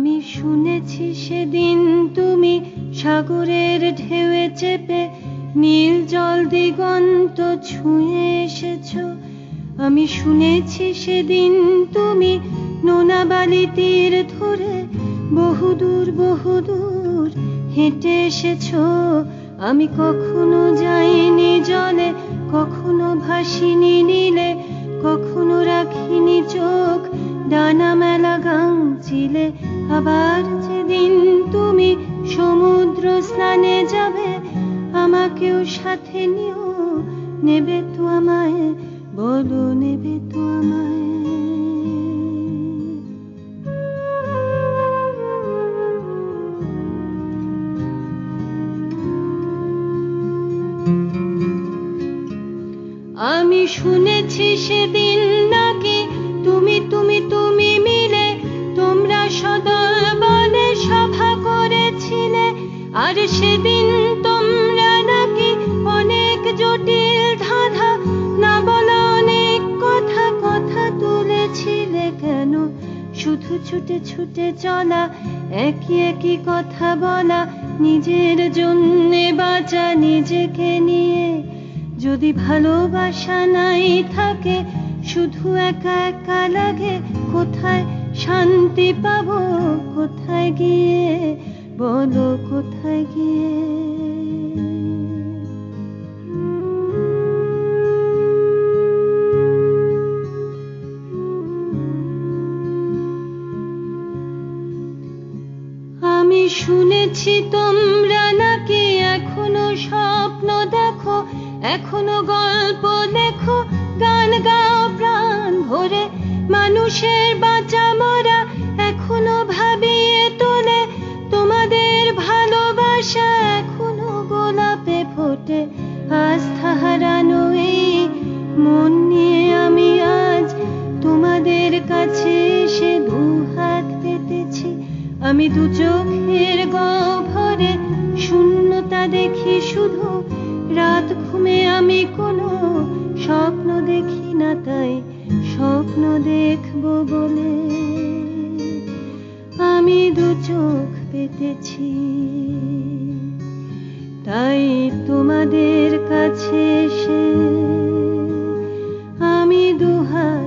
আমি শুনেছি সেদিন তুমি সাগরের ঢেউয়ে চেপে নীল জল দিগন্ত ছুঁয়ে এসেছো। আমি শুনেছি সেদিন তুমি নোনা বালি তীর ধরে বহুদূর বহুদূর হেঁটে এসেছো। আমি কখনো যাইনি জলে, কখনো ভাসিনি নীলে, কখনো রাখিনি চোখ ডানা মেলা গাংচিলে। আবার যেদিন তুমি সমুদ্র স্নানে যাবে, আমাকেও সাথে নিও, নেবে তো আমায়, বলো নেবে তো আমায়। আমি শুনেছি সেদিন নাকি তুমি তুমি তুমি মিলে তোমরা সদল বলে সভা করেছিলে। আর সেদিন তোমরা নাকি অনেক জটিল ধাঁধা না বলা অনেক কথা কথা তুলেছিলে। কেন শুধু ছুটে ছুটে চলা, একই একই কথা বলা, নিজের জন্যে বাঁচা নিজেকে নিয়ে। যদি ভালোবাসা নাই থাকে, শুধু একা একা লাগে, কোথায় শান্তি পাবো, কোথায় গিয়ে, বলো কোথায় গিয়ে। আমি শুনেছি তোমরা নাকি এখনো স্বপ্ন দেখো, এখনো গল্প লেখো, গান গাও প্রাণ ভরে, মানুষের বাঁচা মরা এখনো ভাবিয়ে তোলে। তোমাদের ভালোবাসা এখনো গোলাপে ফোটে। আস্থা হারানো এই মন নিয়ে আমি আজ তোমাদের কাছে এসে দুহাত পেতেছি। আমি দু চোখের গহ্বরে শূন্যতা দেখি শুধু, রাত ঘুমে আমি কোনো স্বপ্ন দেখি না, তাই স্বপ্ন দেখবো বলে আমি দু চোখ পেতেছি। তাই তোমাদের কাছে এসে আমি দুহাত